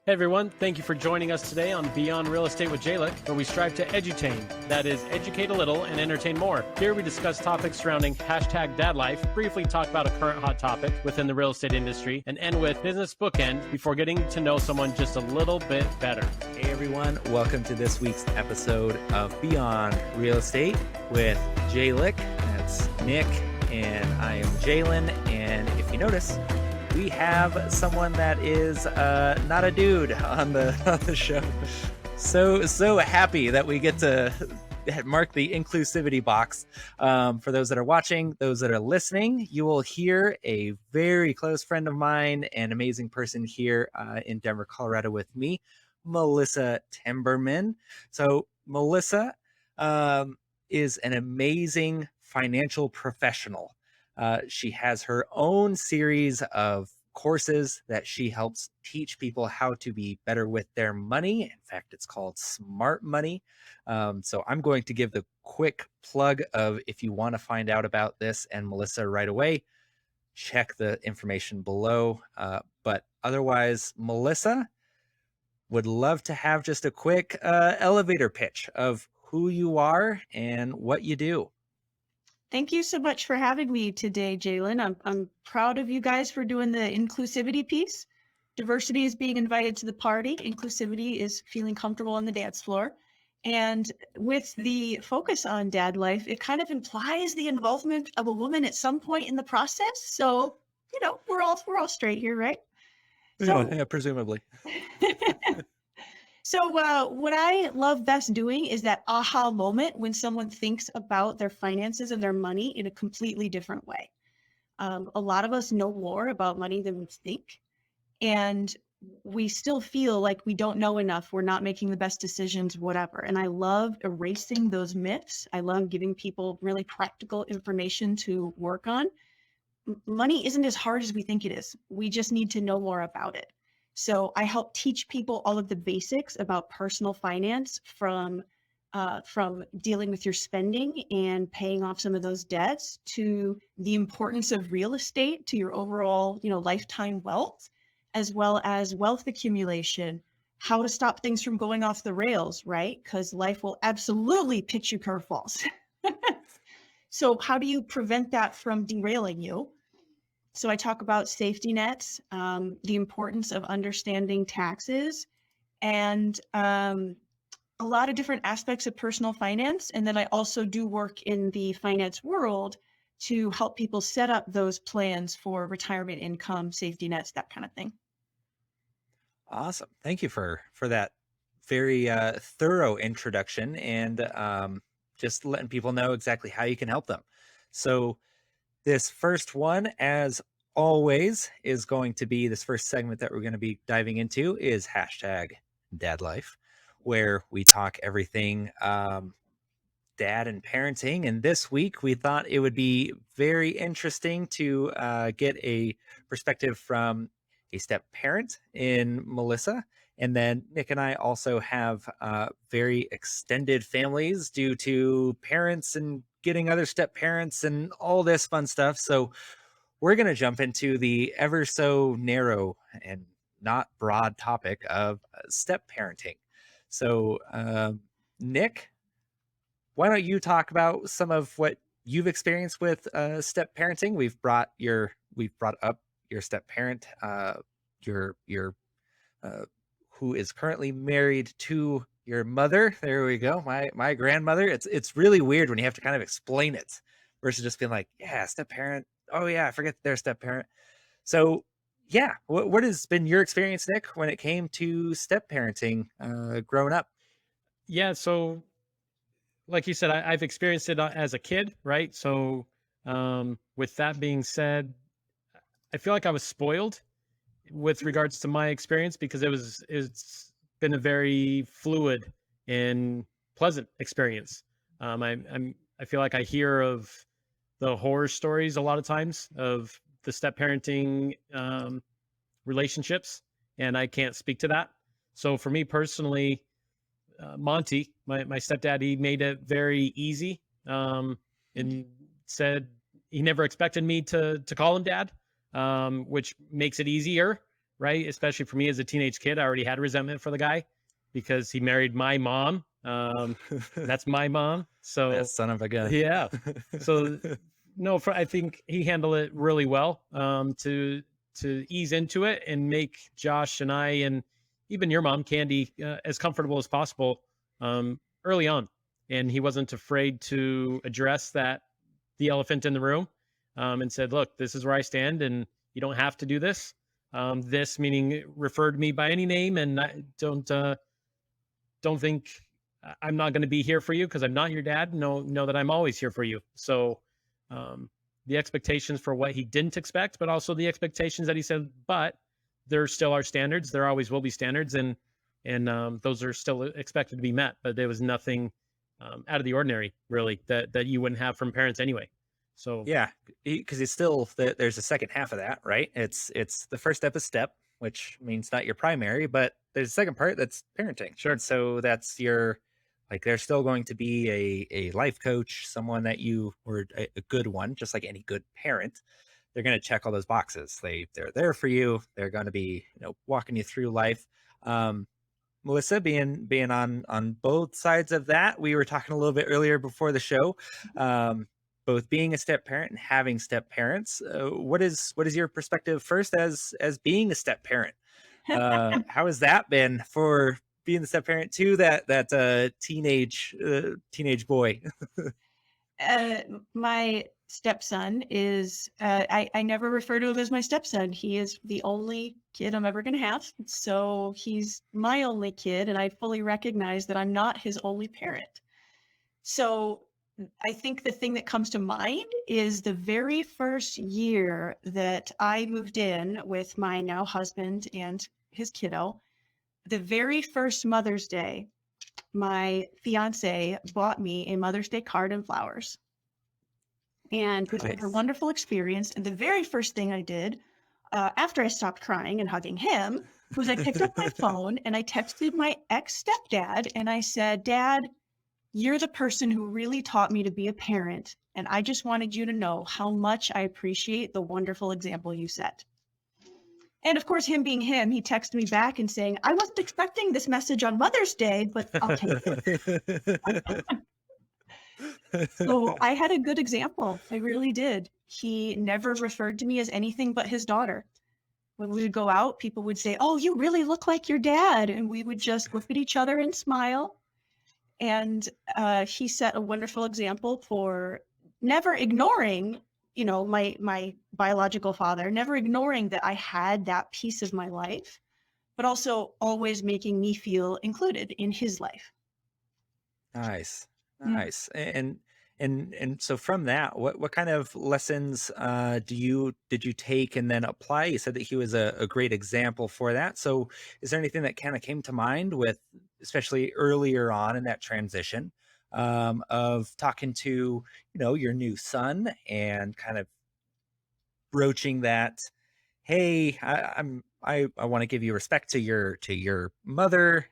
Hey everyone, thank you for joining us today on Beyond Real Estate with Jalen, where we strive to edutain, that is, educate a little and entertain more. Here we discuss topics surrounding #dadlife, briefly talk about a current hot topic within the real estate industry, and end with business bookend before getting to know someone just a little bit better. Hey everyone, welcome to this week's episode of Beyond Real Estate with Jalen. That's Nick, and I am Jalen, and if you notice, we have someone that is not a dude on the show. So happy that we get to mark the inclusivity box. For those that are watching, those that are listening, you will hear a very close friend of mine, an amazing person here in Denver, Colorado with me, Malissa Timberman. So Melissa is an amazing financial professional. She has her own series of courses that she helps teach people how to be better with their money. In fact, it's called Smart Money. So I'm going to give the quick plug of if you want to find out about this and Melissa right away, check the information below. But otherwise, Melissa, would love to have just a quick elevator pitch of who you are and what you do. Thank you so much for having me today, Jalen. I'm proud of you guys for doing the inclusivity piece. Diversity is being invited to the party. Inclusivity is feeling comfortable on the dance floor. And with the focus on dad life, it kind of implies the involvement of a woman at some point in the process. So, you know, we're all straight here, right? So, Yeah, presumably. So what I love best doing is that aha moment when someone thinks about their finances and their money in a completely different way. A lot of us know more about money than we think, and we still feel like we don't know enough. We're not making the best decisions, whatever. And I love erasing those myths. I love giving people really practical information to work on. Money isn't as hard as we think it is. We just need to know more about it. So I help teach people all of the basics about personal finance from dealing with your spending and paying off some of those debts to the importance of real estate to your overall, lifetime wealth, as well as wealth accumulation, how to stop things from going off the rails, right? Because life will absolutely pitch you curveballs. So how do you prevent that from derailing you? So I talk about safety nets, the importance of understanding taxes, and a lot of different aspects of personal finance. And then I also do work in the finance world to help people set up those plans for retirement income, safety nets, that kind of thing. Awesome. Thank you for that very thorough introduction and just letting people know exactly how you can help them. So this first one, as always, is going to be this first segment that we're going to be diving into is #dadlife, where we talk everything dad and parenting. And this week we thought it would be very interesting to get a perspective from a step parent in Melissa. And then Nick and I also have very extended families due to parents and getting other step parents and all this fun stuff. So we're going to jump into the ever so narrow and not broad topic of step parenting. So Nick, why don't you talk about some of what you've experienced with step parenting? We've brought up your step parent, your who is currently married to your mother. There we go. My grandmother. It's really weird when you have to kind of explain it versus just being like, yeah, step parent. Oh yeah, I forget they're step parent. So yeah, what has been your experience, Nick, when it came to step parenting growing up? Yeah, so like you said, I've experienced it as a kid, right? So with that being said, I feel like I was spoiled with regards to my experience because it's been a very fluid and pleasant experience. I feel like I hear of the horror stories a lot of times of the step parenting relationships, and I can't speak to that. So for me personally, Monty, my stepdad, he made it very easy and said he never expected me to call him dad, which makes it easier. right? Especially for me as a teenage kid, I already had resentment for the guy because he married my mom. That's my mom. So That son of a gun. yeah. So no, I think he handled it really well, to ease into it and make Josh and I, and even your mom, Candy, as comfortable as possible, early on. And he wasn't afraid to address the elephant in the room, and said, "Look, this is where I stand, and you don't have to do this." This meaning refer to me by any name, and don't think I'm not going to be here for you because I'm not your dad. Know that I'm always here for you. So, the expectations for what he didn't expect, but also the expectations that he said, but there still are standards. There always will be standards, and those are still expected to be met. But there was nothing out of the ordinary, really, that you wouldn't have from parents anyway. So Yeah, because it's still there's a second half of that, right? It's the first step is step, which means not your primary, but there's a second part that's parenting. Sure. And so that's your like there's still going to be a life coach, someone that you were a good one, just like any good parent. They're going to check all those boxes. They're there for you. They're going to be walking you through life. Melissa, being on both sides of that, we were talking a little bit earlier before the show. Both being a step parent and having step parents. What is your perspective first as being a step parent? How has that been for being the step parent to that teenage boy? My stepson is, I never refer to him as my stepson. He is the only kid I'm ever going to have. So he's my only kid, and I fully recognize that I'm not his only parent. So I think the thing that comes to mind is the very first year that I moved in with my now husband and his kiddo. The very first Mother's Day, my fiance bought me a Mother's Day card and flowers. And it was a Nice. wonderful experience. And the very first thing I did after I stopped crying and hugging him was I picked up my phone and I texted my ex-stepdad and I said, "Dad, you're the person who really taught me to be a parent. And I just wanted you to know how much I appreciate the wonderful example you set." And of course, him being him, he texted me back and saying, "I wasn't expecting this message on Mother's Day, but I'll take it." So I had a good example. I really did. He never referred to me as anything but his daughter. When we would go out, people would say, "Oh, you really look like your dad." And we would just look at each other and smile. And he set a wonderful example for never ignoring, my biological father, never ignoring that I had that piece of my life, but also always making me feel included in his life. Nice, Yeah. nice. And so from that, what kind of lessons did you take and then apply? You said that he was a great example for that. So is there anything that kind of came to mind with, especially earlier on in that transition, of talking to your new son and kind of broaching that, hey, I want to give you respect to your mother,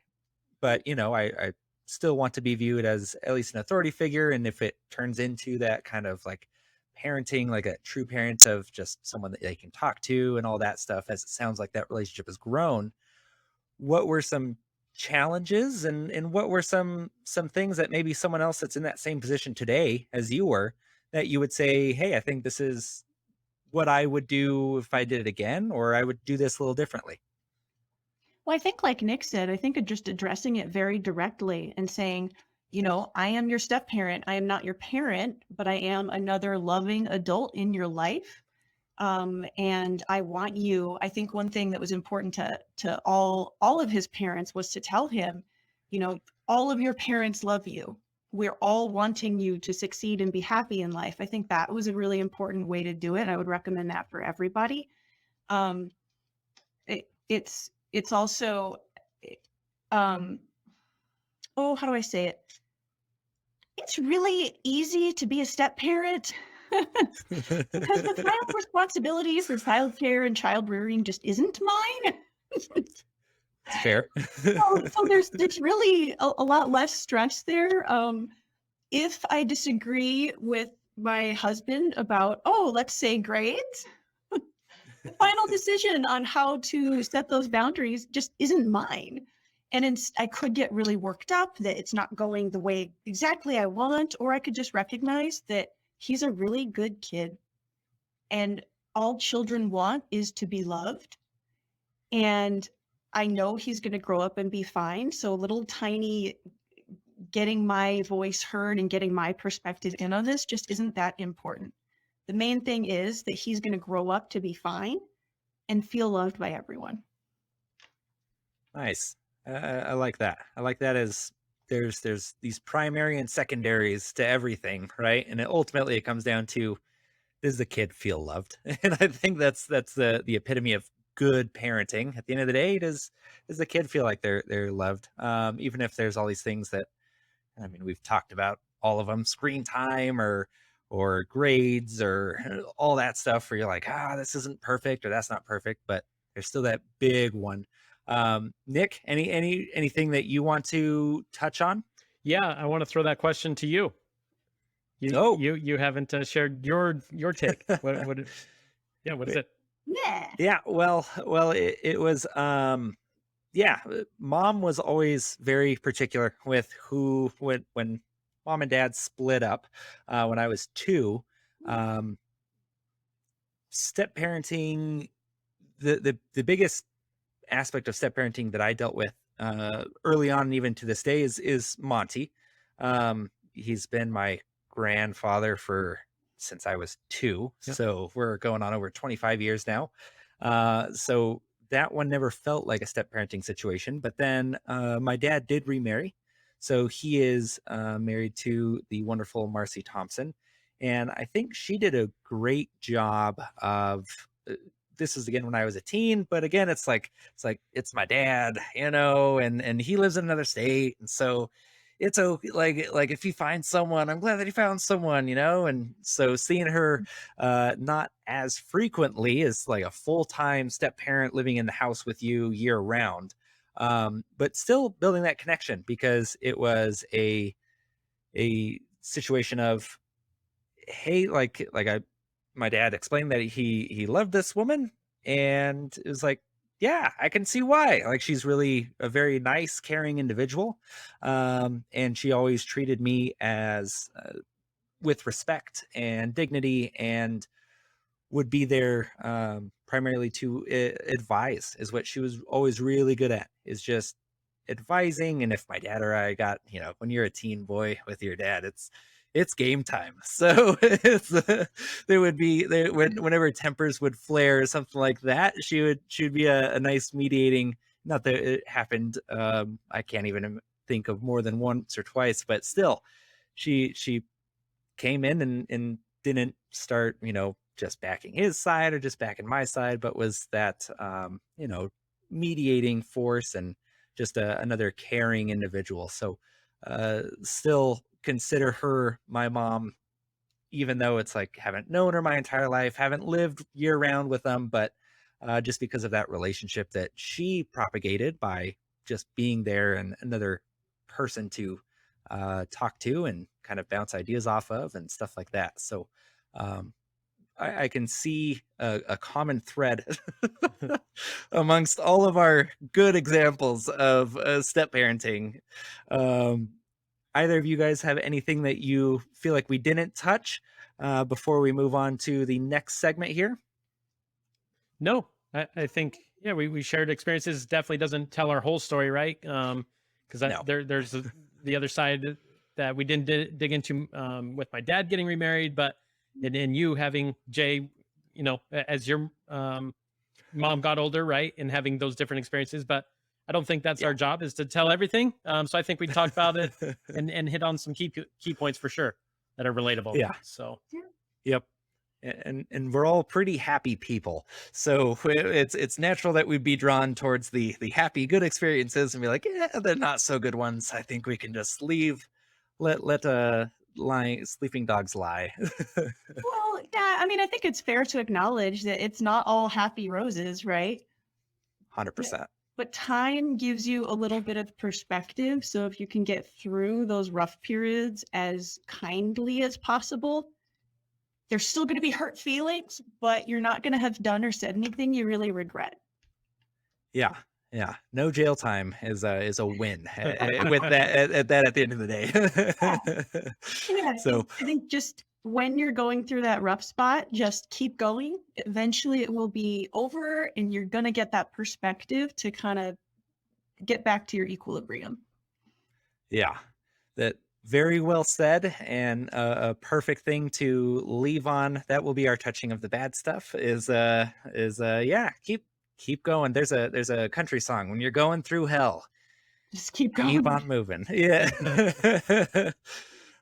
but I still want to be viewed as at least an authority figure. And if it turns into that kind of like parenting, like a true parent of just someone that they can talk to and all that stuff, as it sounds like that relationship has grown, what were some challenges and what were some things that maybe someone else that's in that same position today as you were, that you would say, hey, I think this is what I would do if I did it again, or I would do this a little differently? Well, I think like Nick said, I think just addressing it very directly and saying, I am your step parent. I am not your parent, but I am another loving adult in your life. And I want you. I think one thing that was important to all of his parents was to tell him, all of your parents love you. We're all wanting you to succeed and be happy in life. I think that was a really important way to do it. I would recommend that for everybody. It's also, how do I say it? It's really easy to be a step parent because the kind of responsibilities for childcare and child rearing just isn't mine. It's fair. So there's really a lot less stress there. If I disagree with my husband about, let's say grades, The final decision on how to set those boundaries just isn't mine. And I could get really worked up that it's not going the way exactly I want, or I could just recognize that he's a really good kid. And all children want is to be loved. And I know he's going to grow up and be fine. So little tiny getting my voice heard and getting my perspective in on this just isn't that important. The main thing is that he's going to grow up to be fine and feel loved by everyone. Nice. I like that. I like that as there's these primary and secondaries to everything, right? And ultimately it comes down to, does the kid feel loved? And I think that's the epitome of good parenting. At the end of the day, does the kid feel like they're loved? Even if there's all these things that, I mean, we've talked about all of them, screen time or grades or all that stuff where you're like, this isn't perfect or that's not perfect, but there's still that big one. Nick, anything that you want to touch on? Yeah, I want to throw that question to you. You haven't shared your take. What is it? Yeah. Well, it was mom was always very particular with who, when mom and dad split up when I was 2. Step parenting, the biggest aspect of step parenting that I dealt with early on and even to this day is Monty. He's been my grandfather since I was 2. Yep. So we're going on over 25 years now. So that one never felt like a step parenting situation. But then my dad did remarry. So he is married to the wonderful Marcy Thompson. And I think she did a great job of, this is again when I was a teen, but again, it's it's my dad, and he lives in another state. And so it's like if he finds someone, I'm glad that he found someone, and so seeing her not as frequently as like a full-time step parent living in the house with you year round, but still building that connection, because it was a situation of, hey, my dad explained that he loved this woman, and it was like, yeah, I can see why. Like, she's really a very nice, caring individual. And she always treated me as with respect and dignity, and would be there primarily to advise, is what she was always really good at, is just advising. And if my dad or I got, when you're a teen boy with your dad, it's game time. So there would be whenever tempers would flare or something like that, she would be a nice mediating. Not that it happened. I can't even think of more than once or twice, but still, she came in and didn't start, just backing his side or just backing my side, but was that, mediating force and just another caring individual. So still consider her my mom, even though it's like, haven't known her my entire life, haven't lived year round with them, but just because of that relationship that she propagated by just being there and another person to talk to and kind of bounce ideas off of and stuff like that. So I can see a common thread amongst all of our good examples of step parenting. Either of you guys have anything that you feel like we didn't touch before we move on to the next segment here? No, I think, we shared experiences. Definitely doesn't tell our whole story, right? Because there's the other side that we didn't dig into with my dad getting remarried, but and you having Jay, as your mom got older, right, and having those different experiences. But I don't think that's our job, is to tell everything. So I think we talked about it and hit on some key points for sure that are relatable. Yeah. So. Yep. And we're all pretty happy people, so it's natural that we'd be drawn towards the happy, good experiences and be like, they're not so good ones. I think we can just let sleeping dogs lie. Well, yeah, I mean, I think it's fair to acknowledge that it's not all happy roses, right? 100%. But time gives you a little bit of perspective. So if you can get through those rough periods as kindly as possible, There's still going to be hurt feelings, but you're not going to have done or said anything you really regret. Yeah. Yeah. No jail time is a win with that at the end of the day. Yeah, So I think just when you're going through that rough spot, just keep going. Eventually it will be over and you're going to get that perspective to kind of get back to your equilibrium. yeah, that very well said, and a perfect thing to leave on. That will be our touching of the bad stuff. Yeah, keep going. There's a country song, when you're going through hell, Just keep keep going. on moving. Yeah.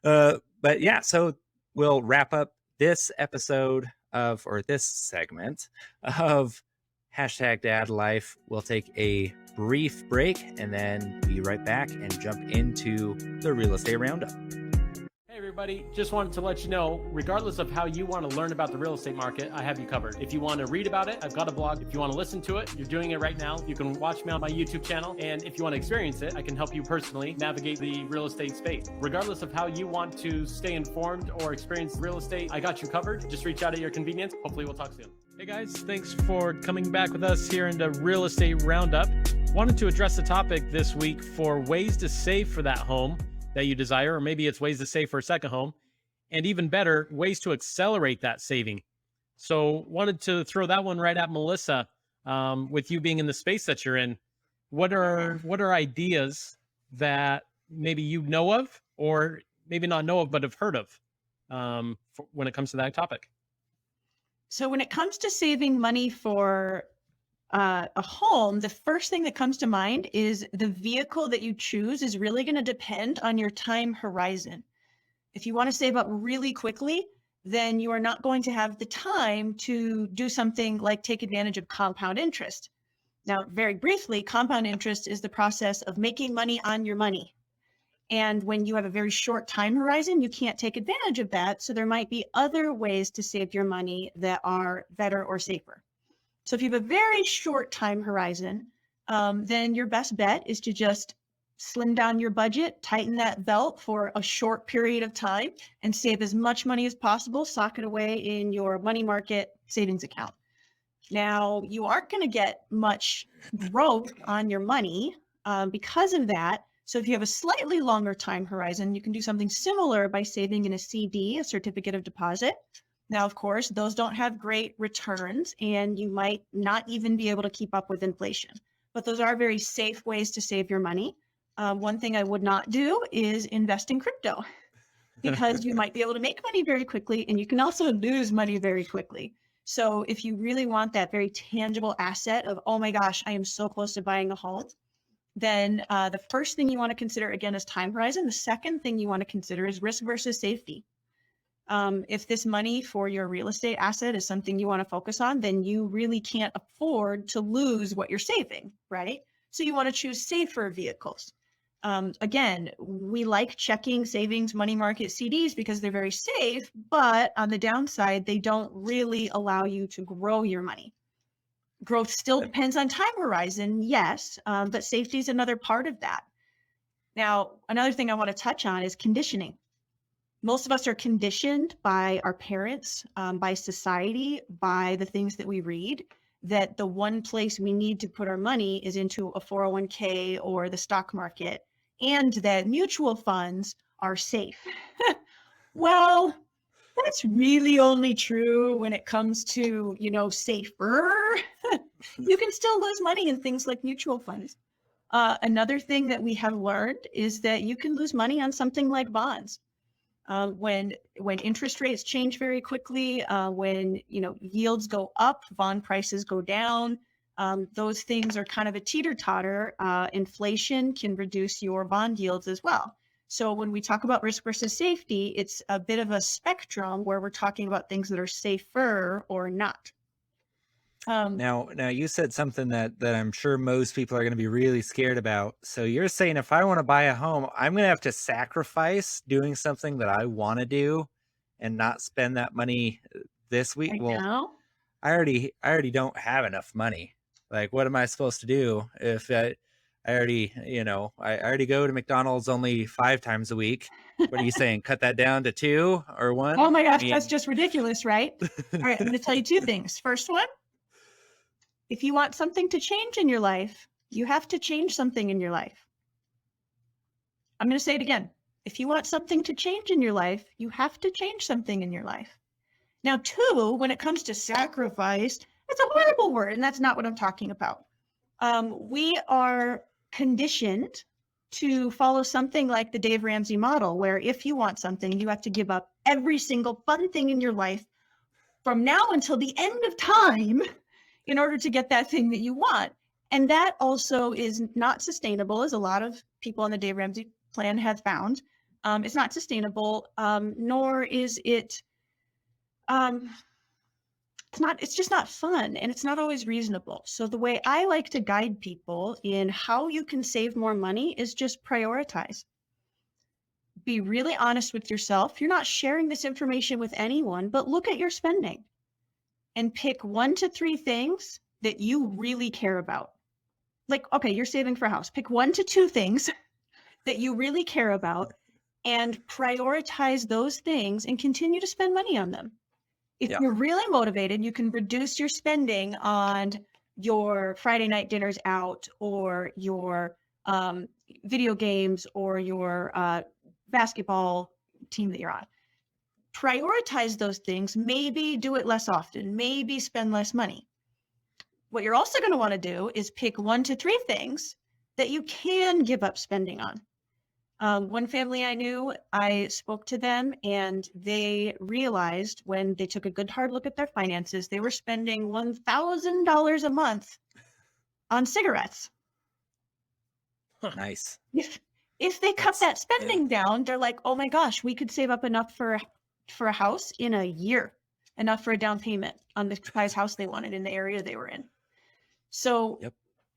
But yeah, so we'll wrap up this episode or this segment of #Dad Life. We'll take a brief break and then be right back and jump into the real estate roundup. Hey everybody, just wanted to let you know, regardless of how you want to learn about the real estate market, I have you covered. If you want to read about it, I've got a blog. If you want to listen to it, you're doing it right now. You can watch me on my YouTube channel. And if you want to experience it, I can help you personally navigate the real estate space. Regardless of how you want to stay informed or experience real estate, I got you covered. Just reach out at your convenience. Hopefully we'll talk soon. Hey guys, thanks for coming back with us here in the Real Estate Roundup. Wanted to address the topic this week for ways to save for that home that you desire, or maybe it's ways to save for a second home, and even better, ways to accelerate that saving. So wanted to throw that one right at Melissa, with you being in the space that you're in. What are ideas that maybe you know of, or maybe not know of, but have heard of, when it comes to that topic? So when it comes to saving money for a home, the first thing that comes to mind is the vehicle that you choose is really going to depend on your time horizon. If you want to save up really quickly, then you are not going to have the time to do something like take advantage of compound interest. Now, very briefly, compound interest is the process of making money on your money. And when you have a very short time horizon, you can't take advantage of that. So there might be other ways to save your money that are better or safer. So if you have a very short time horizon, then your best bet is to just slim down your budget, tighten that belt for a short period of time, and save as much money as possible, sock it away in your money market savings account. Now, you aren't going to get much growth on your money because of that. So if you have a slightly longer time horizon, you can do something similar by saving in a CD, a certificate of deposit. Now, of course, those don't have great returns, and you might not even be able to keep up with inflation. But those are very safe ways to save your money. One thing I would not do is invest in crypto, because you might be able to make money very quickly, and you can also lose money very quickly. So if you really want that very tangible asset of, oh my gosh, I am so close to buying a home, then the first thing you want to consider, again, is time horizon. The second thing you want to consider is risk versus safety. If this money for your real estate asset is something you want to focus on, then you really can't afford to lose what you're saving, right? So you want to choose safer vehicles. Again, we like checking savings, money market CDs because they're very safe, but on the downside, they don't really allow you to grow your money. Growth still depends on time horizon, yes, but safety is another part of that. Now, another thing I want to touch on is conditioning. Most of us are conditioned by our parents, by society, by the things that we read, that the one place we need to put our money is into a 401k or the stock market, and that mutual funds are safe. Well, that's really only true when it comes to, safer. You can still lose money in things like mutual funds. Another thing that we have learned is that you can lose money on something like bonds. When interest rates change very quickly, when yields go up, bond prices go down, those things are kind of a teeter-totter. Inflation can reduce your bond yields as well. So when we talk about risk versus safety, it's a bit of a spectrum where we're talking about things that are safer or not. Now you said something that I'm sure most people are going to be really scared about. So you're saying if I want to buy a home, I'm going to have to sacrifice doing something that I want to do and not spend that money this week. Well, I already don't have enough money. Like, what am I supposed to do if I already go to McDonald's only 5 times a week. What are you saying? Cut that down to 2 or 1? Oh my I gosh, mean, that's just ridiculous, right? All right, I'm going to tell you 2 things. First one, if you want something to change in your life, you have to change something in your life. I'm going to say it again. If you want something to change in your life, you have to change something in your life. Now, 2, when it comes to sacrifice, it's a horrible word, and that's not what I'm talking about. We are conditioned to follow something like the Dave Ramsey model, where if you want something, you have to give up every single fun thing in your life from now until the end of time in order to get that thing that you want. And that also is not sustainable, as a lot of people on the Dave Ramsey plan have found. It's not sustainable, nor is it, it's just not fun, and it's not always reasonable. So the way I like to guide people in how you can save more money is just prioritize. Be really honest with yourself. You're not sharing this information with anyone, but look at your spending and pick 1 to 3 things that you really care about. Like, okay, you're saving for a house. Pick 1 to 2 things that you really care about and prioritize those things and continue to spend money on them. If Yeah. you're really motivated, you can reduce your spending on your Friday night dinners out, or your video games, or your basketball team that you're on. Prioritize those things. Maybe do it less often. Maybe spend less money. What you're also going to want to do is pick 1 to 3 things that you can give up spending on. One family I knew, I spoke to them, and they realized when they took a good hard look at their finances, they were spending $1,000 a month on cigarettes. nice. If they cut that spending down, they're like, oh my gosh, we could save up enough for a house in a year, enough for a down payment on the size house they wanted in the area they were in. So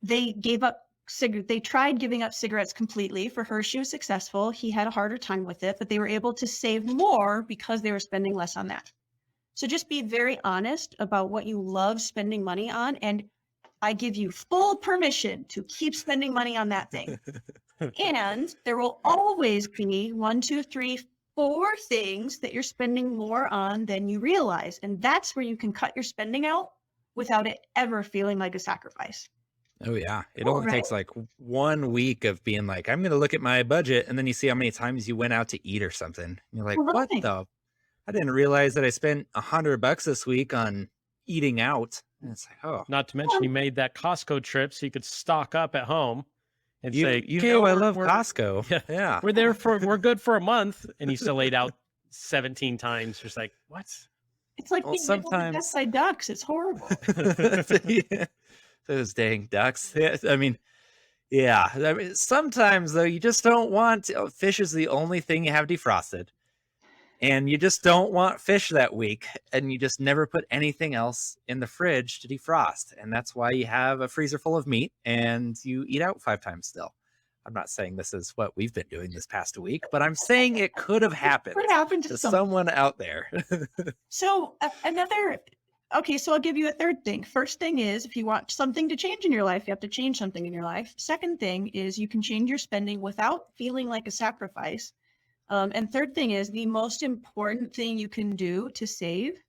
they gave up they tried giving up cigarettes completely. For her, she was successful. He had a harder time with it, but they were able to save more because they were spending less on that. So just be very honest about what you love spending money on, and I give you full permission to keep spending money on that thing. And there will always be 1, 2, 3, 4 things that you're spending more on than you realize. And that's where you can cut your spending out without it ever feeling like a sacrifice. Oh yeah. It only takes like 1 week of being like, I'm going to look at my budget. And then you see how many times you went out to eat or something. And you're like, what the? I didn't realize that I spent $100 this week on eating out. And it's like, oh. Not to mention you made that Costco trip so you could stock up at home and say, I love Costco. Yeah. We're good for a month. And you still ate out 17 times. Just like, what? It's like sometimes Best by Ducks. It's horrible. Those dang ducks. I mean, sometimes though, you just don't want fish is the only thing you have defrosted, and you just don't want fish that week, and you just never put anything else in the fridge to defrost. And that's why you have a freezer full of meat and you eat out 5 times still. I'm not saying this is what we've been doing this past week, but I'm saying it could have happened. Could happen to someone out there. So okay, so I'll give you a third thing. First thing is, if you want something to change in your life, you have to change something in your life. Second thing is, you can change your spending without feeling like a sacrifice. And third thing is, the most important thing you can do to save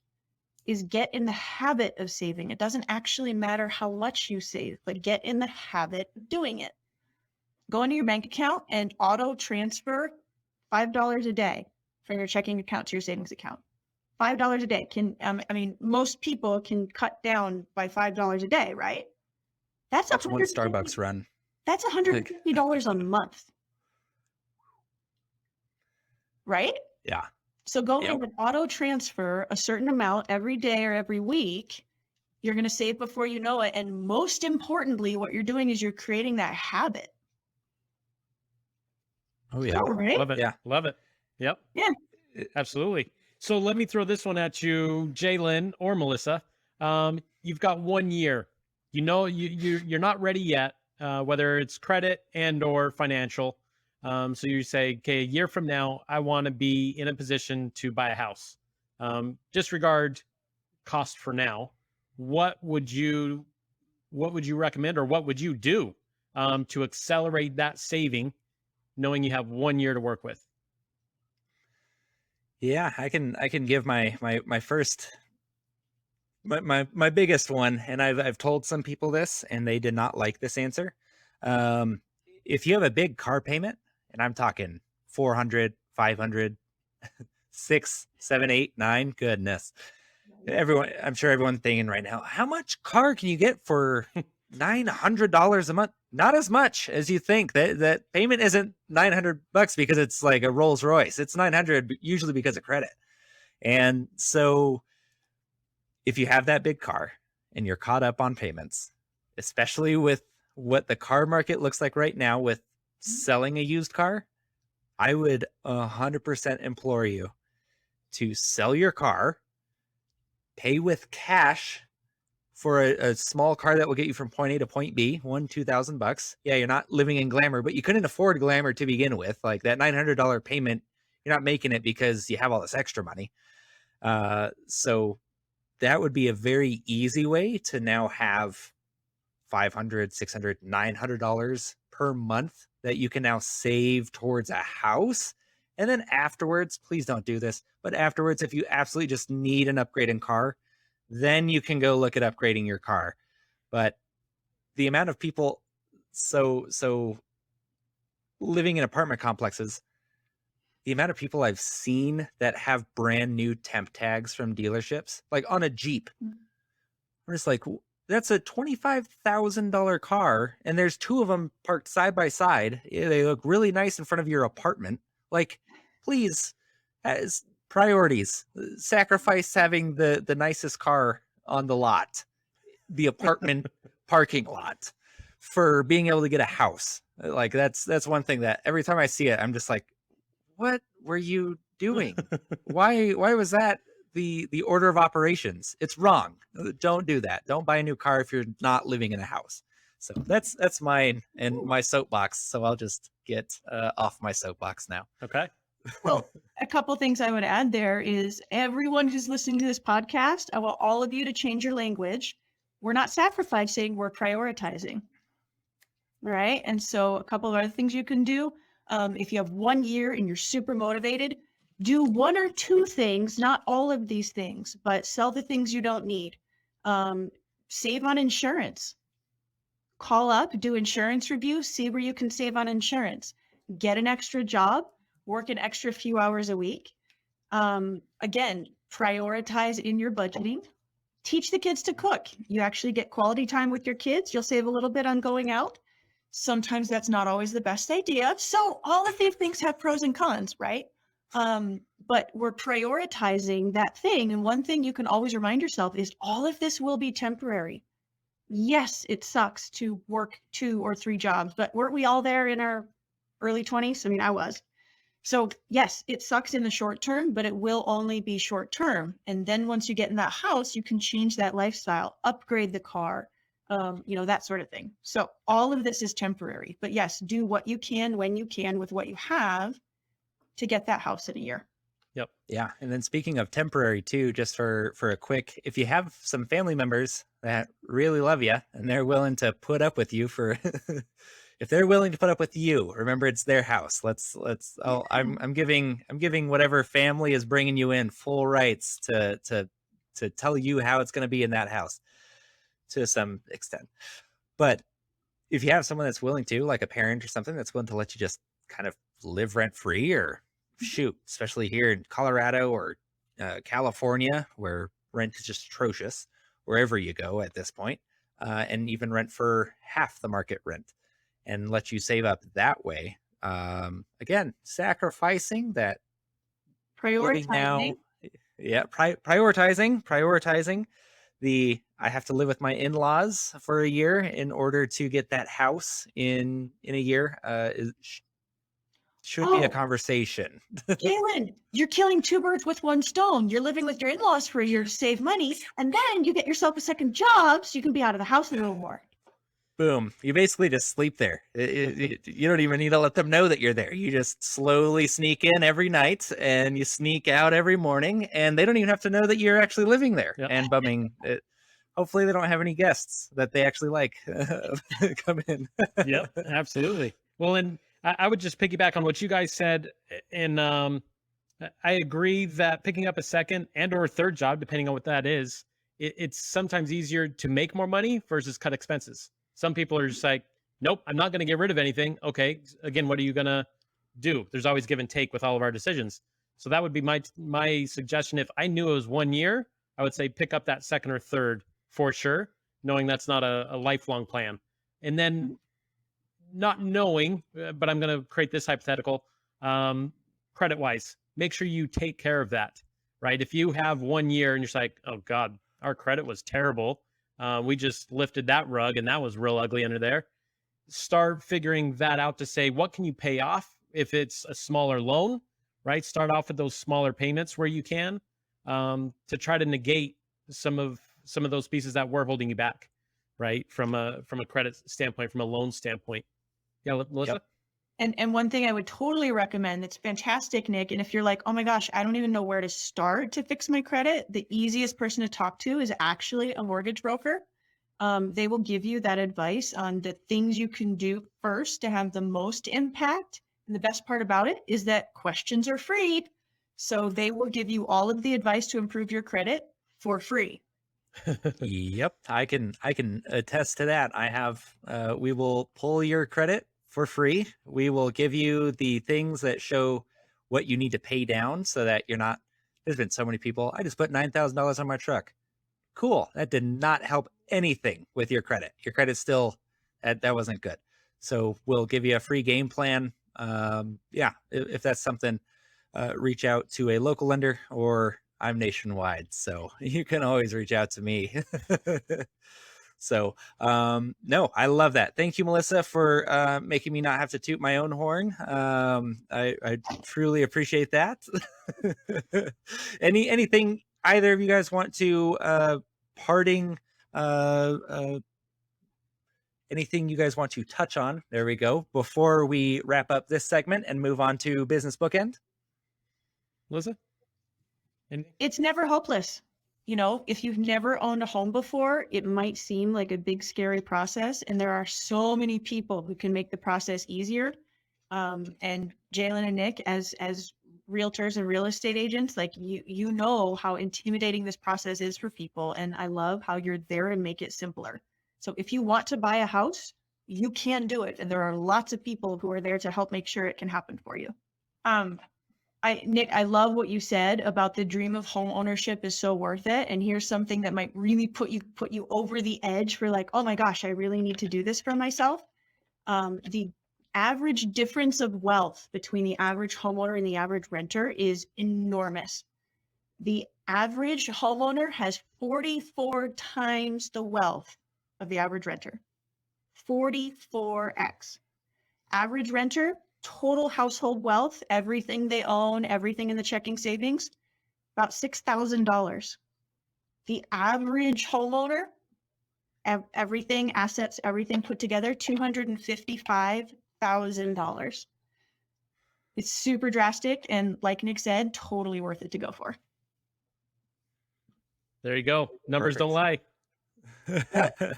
is get in the habit of saving. It doesn't actually matter how much you save, but get in the habit of doing it. Go into your bank account and auto transfer $5 a day from your checking account to your savings account. $5 a day most people can cut down by $5 a day, right? That's one Starbucks run. That's $150 a month, right? Yeah. So go in and auto transfer a certain amount every day or every week. You're going to save before you know it. And most importantly, what you're doing is you're creating that habit. Oh yeah. Cool, right? Love it. Yeah. Love it. Yep. Yeah. Absolutely. So let me throw this one at you, Jalen or Melissa. You've got 1 year. You know you're not ready yet, whether it's credit and or financial. So you say, okay, a year from now, I want to be in a position to buy a house. Disregard cost for now. What would you recommend, or what would you do to accelerate that saving, knowing you have 1 year to work with? Yeah, I can give my first my biggest one, and I've told some people this and they did not like this answer. If you have a big car payment, and I'm talking 400, 500, 6, 7, 8, 9, goodness. I'm sure everyone's thinking right now, how much car can you get for $900 a month? Not as much as you think. That payment isn't $900 because it's like a Rolls Royce. It's 900 usually because of credit. And so if you have that big car and you're caught up on payments, especially with what the car market looks like right now with selling a used car, I would 100% implore you to sell your car, pay with cash for a small car that will get you from point A to point B, $2,000. Yeah, you're not living in glamour, but you couldn't afford glamour to begin with. Like that $900 payment, you're not making it because you have all this extra money. So that would be a very easy way to now have $500, $600, $900 per month that you can now save towards a house. And then afterwards, please don't do this, but afterwards, if you absolutely just need an upgrading car, then you can go look at upgrading your car. But the amount of people, so living in apartment complexes, the amount of people I've seen that have brand new temp tags from dealerships, like on a Jeep, we're just like, that's a $25,000 car, and there's two of them parked side by side. They look really nice in front of your apartment. Like, please, as priorities, sacrifice having the nicest car on the lot, the apartment parking lot, for being able to get a house. Like that's one thing that every time I see it, I'm just like, what were you doing? Why was that the order of operations? It's wrong. Don't do that. Don't buy a new car if you're not living in a house. So that's mine and my soapbox. So I'll just get off my soapbox now. Okay. Well, a couple things I would add there is everyone who's listening to this podcast, I want all of you to change your language. We're not sacrificing, we're prioritizing. Right? And so a couple of other things you can do. If you have 1 year and you're super motivated, do one or two things, not all of these things, but sell the things you don't need. Save on insurance. Call up, do insurance review, see where you can save on insurance. Get an extra job, work an extra few hours a week. Again, prioritize in your budgeting. Teach the kids to cook. You actually get quality time with your kids. You'll save a little bit on going out. Sometimes that's not always the best idea. So all of these things have pros and cons, right? But we're prioritizing that thing. And one thing you can always remind yourself is all of this will be temporary. Yes, it sucks to work 2 or 3 jobs, but weren't we all there in our early 20s? I mean, I was. So yes, it sucks in the short term, but it will only be short term. And then once you get in that house, you can change that lifestyle, upgrade the car, that sort of thing. So all of this is temporary, but yes, do what you can when you can with what you have to get that house in a year. Yep. Yeah. And then speaking of temporary too, just for a quick, if you have some family members that really love you and they're willing to put up with you for, if they're willing to put up with you, remember it's their house. I'm giving whatever family is bringing you in full rights to tell you how it's going to be in that house to some extent. But if you have someone that's willing to, like a parent or something that's willing to let you just kind of live rent free, or shoot, especially here in Colorado or California, where rent is just atrocious wherever you go at this point, and even rent for half the market rent, and let you save up that way. Again, sacrificing that. Prioritizing. Prioritizing I have to live with my in-laws for a year in order to get that house in a year. Should be a conversation. Jalen, you're killing 2 birds with 1 stone. You're living with your in-laws for a year to save money, and then you get yourself a second job so you can be out of the house a little more. Boom. You basically just sleep there. You don't even need to let them know that you're there. You just slowly sneak in every night and you sneak out every morning, and they don't even have to know that you're actually living there and bumming it. hopefully they don't have any guests that they actually like come in. Yep, absolutely. Well, and I would just piggyback on what you guys said, and I agree that picking up a second and or third job, depending on what that is, it's sometimes easier to make more money versus cut expenses. Some people are just like, nope, I'm not going to get rid of anything. Okay, again, what are you going to do? There's always give and take with all of our decisions. So that would be my suggestion. If I knew it was 1 year, I would say pick up that second or third for sure, knowing that's not a lifelong plan. And then not knowing, but I'm going to create this hypothetical, credit wise, make sure you take care of that, right? If you have 1 year and you're just like, oh God, our credit was terrible. We just lifted that rug and that was real ugly under there. Start figuring that out to say, what can you pay off if it's a smaller loan, right? Start off with those smaller payments where you can, to try to negate some of those pieces that were holding you back, right? From a credit standpoint, from a loan standpoint. Yeah, Melissa? Yep. And one thing I would totally recommend that's fantastic, Nick, and if you're like, oh my gosh, I don't even know where to start to fix my credit, the easiest person to talk to is actually a mortgage broker. They will give you that advice on the things you can do first to have the most impact. And the best part about it is that questions are free. So they will give you all of the advice to improve your credit for free. Yep, I can attest to that. I have we will pull your credit for free. We will give you the things that show what you need to pay down so that you're not. There's been so many people. I just put $9,000 on my truck. Cool. That did not help anything with your credit. Your credit still that wasn't good. So we'll give you a free game plan. Yeah, if that's something, reach out to a local lender, or I'm nationwide, so you can always reach out to me. So, no, I love that. Thank you, Melissa, for making me not have to toot my own horn. I truly appreciate that. Anything either of you guys want to parting? Anything you guys want to touch on? There we go. Before we wrap up this segment and move on to business bookend, Melissa? Anything? It's never hopeless. You know, if you've never owned a home before, it might seem like a big, scary process. And there are so many people who can make the process easier. And Jalen and Nick, as realtors and real estate agents, like you know how intimidating this process is for people. And I love how you're there to make it simpler. So if you want to buy a house, you can do it. And there are lots of people who are there to help make sure it can happen for you. Nick, I love what you said about the dream of home ownership is so worth it. And here's something that might really put you over the edge for like, oh my gosh, I really need to do this for myself. The average difference of wealth between the average homeowner and the average renter is enormous. The average homeowner has 44 times the wealth of the average renter. 44x. Average renter, total household wealth, everything they own, everything in the checking savings, about $6,000. The average homeowner, everything, assets, everything put together, $255,000. It's super drastic. And like Nick said, totally worth it to go for. There you go. Numbers don't lie.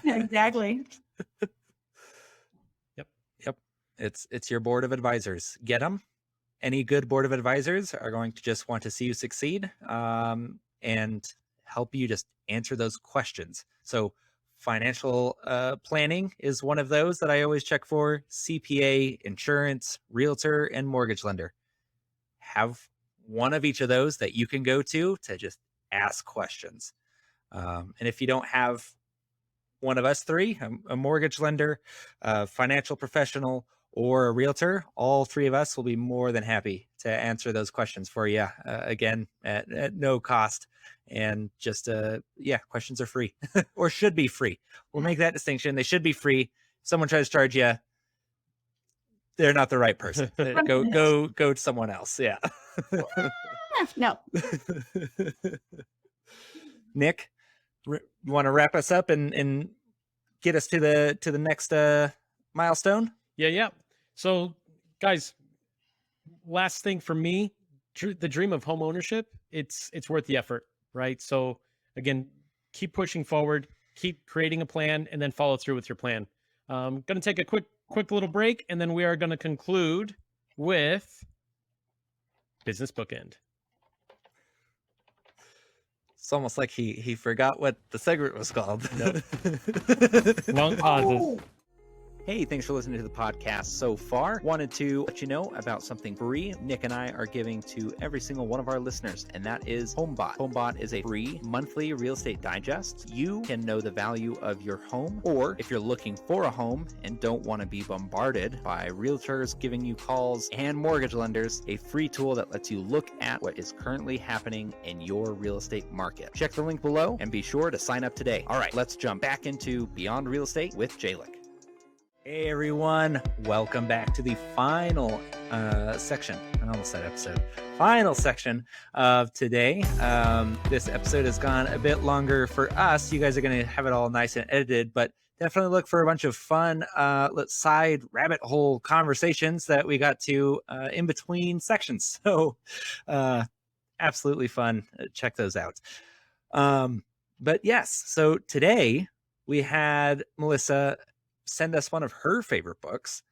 Exactly. Yep. It's your board of advisors. Get them. Any good board of advisors are going to just want to see you succeed, and help you just answer those questions. So financial planning is one of those that I always check for. CPA, insurance, realtor, and mortgage lender. Have one of each of those that you can go to just ask questions. And if you don't have one of us three, a mortgage lender, a financial professional, or a realtor, all three of us will be more than happy to answer those questions for you, again, at no cost. And just, questions are free or should be free. We'll make that distinction. They should be free. If someone tries to charge you, they're not the right person. Go to someone else. Yeah. No. Nick, you want to wrap us up and get us to the next milestone? Yeah. So, guys, last thing for me, the dream of home ownership, it's worth the effort, right? So, again, keep pushing forward. keep creating a plan and then follow through with your plan. Going to take a quick little break, and then we are going to conclude with business bookend. It's almost like he forgot what the segment was called. Nope. Long pauses. Hey, thanks for listening to the podcast so far. Wanted to let you know about something free Nick and I are giving to every single one of our listeners, and that is Hombot. Hombot is a free monthly real estate digest. You can know the value of your home, or if you're looking for a home and don't want to be bombarded by realtors giving you calls and mortgage lenders, a free tool that lets you look at what is currently happening in your real estate market. Check the link below and be sure to sign up today. All right, let's jump back into Beyond Real Estate with Jalen. Hey everyone, welcome back to the final section. I almost said episode. Final section of today. This episode has gone a bit longer for us. You guys are going to have it all nice and edited, but definitely look for a bunch of fun side rabbit hole conversations that we got to in between sections. So absolutely fun. Check those out. But yes, so today we had Melissa send us one of her favorite books.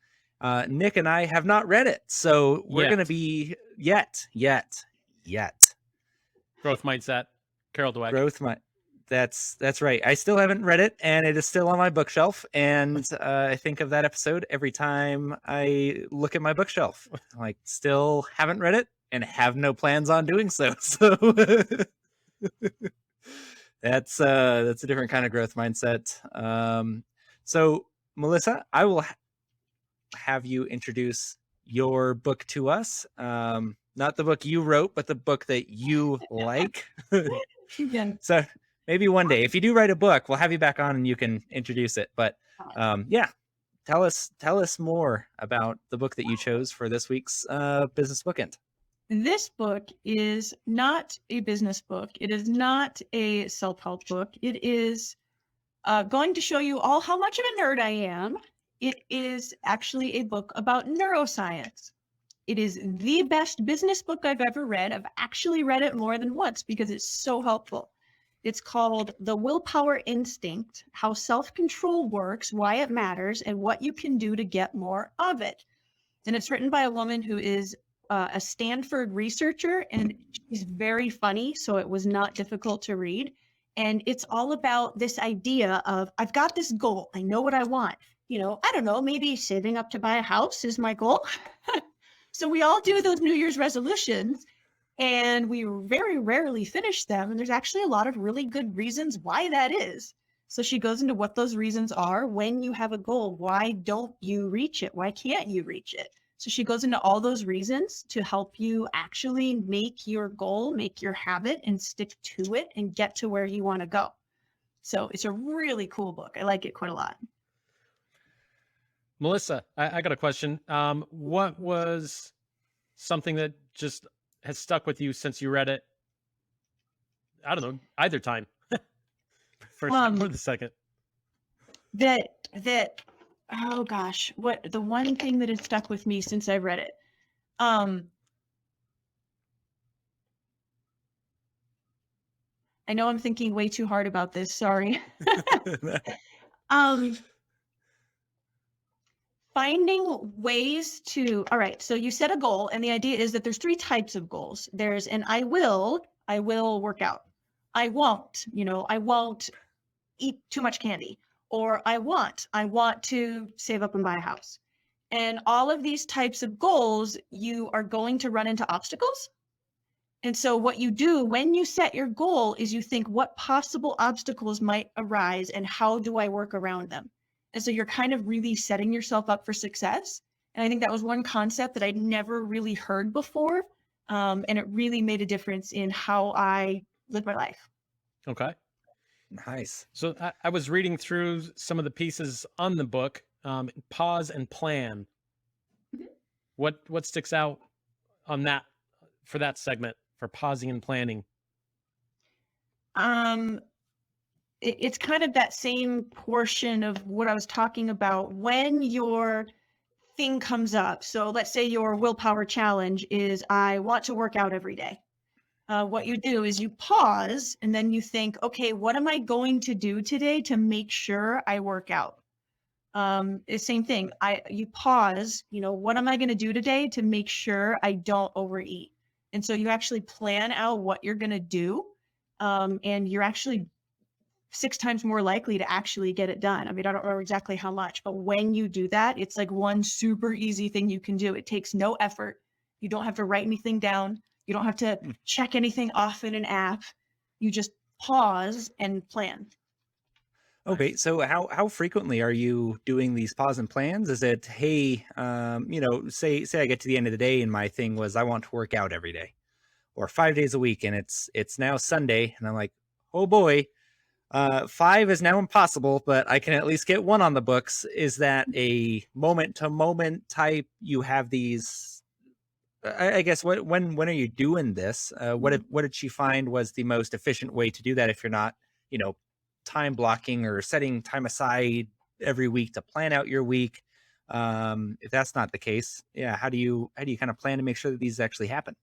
Nick and I have not read it, so we're going to be yet. Growth Mindset, Carol Dweck. Growth Mindset. That's right. I still haven't read it, and it is still on my bookshelf. And I think of that episode every time I look at my bookshelf. I'm like, still haven't read it, and have no plans on doing so. So that's a different kind of growth mindset. So Melissa, I will have you introduce your book to us. Not the book you wrote, but the book that you like. So maybe one day, if you do write a book, we'll have you back on and you can introduce it. But tell us more about the book that you chose for this week's Business Bookend. This book is not a business book. It is not a self-help book. It is going to show you all how much of a nerd I am. It is actually a book about neuroscience. It is the best business book I've ever read. I've actually read it more than once because it's so helpful. It's called The Willpower Instinct: How Self-Control Works, Why It Matters, and What You Can Do to Get More of It. And it's written by a woman who is a Stanford researcher, and she's very funny, so it was not difficult to read. And it's all about this idea of, I've got this goal. I know what I want. I don't know, maybe saving up to buy a house is my goal. So we all do those New Year's resolutions, and we very rarely finish them. And there's actually a lot of really good reasons why that is. So she goes into what those reasons are. When you have a goal, why don't you reach it? Why can't you reach it? So she goes into all those reasons to help you actually make your goal, make your habit, and stick to it and get to where you want to go. So it's a really cool book. I like it quite a lot. Melissa, I got a question. What was something that just has stuck with you since you read it? I don't know, either time. First or the second. Oh gosh, what the one thing that has stuck with me since I've read it. I know I'm thinking way too hard about this. Sorry. Finding ways to, all right, so you set a goal, and the idea is that there's 3 types of goals. There's an I will work out. I won't eat too much candy. Or I want to save up and buy a house. And all of these types of goals, you are going to run into obstacles. And so what you do when you set your goal is you think, what possible obstacles might arise and how do I work around them? And so you're kind of really setting yourself up for success. And I think that was one concept that I'd never really heard before. And it really made a difference in how I live my life. Okay. Nice. So I was reading through some of the pieces on the book, pause and plan. Mm-hmm. What sticks out on that for that segment for pausing and planning? It's kind of that same portion of what I was talking about when your thing comes up. So let's say your willpower challenge is, I want to work out every day. what you do is you pause and then you think, okay, what am I going to do today to make sure I work out? It's same thing. You pause, what am I going to do today to make sure I don't overeat? And so you actually plan out what you're going to do. And you're actually 6 times more likely to actually get it done. I mean, I don't know exactly how much, but when you do that, it's like one super easy thing you can do. It takes no effort. You don't have to write anything down. You don't have to check anything off in an app. You just pause and plan. Okay, so how frequently are you doing these pause and plans? Is it, hey, say I get to the end of the day and my thing was I want to work out every day, or 5 days a week, and it's now Sunday, and I'm like, oh boy, 5 is now impossible, but I can at least get 1 on the books. Is that a moment to moment type? You have these. I guess when are you doing this? What did she find was the most efficient way to do that if you're not, time blocking or setting time aside every week to plan out your week? If that's not the case, how do you kind of plan to make sure that these actually happen?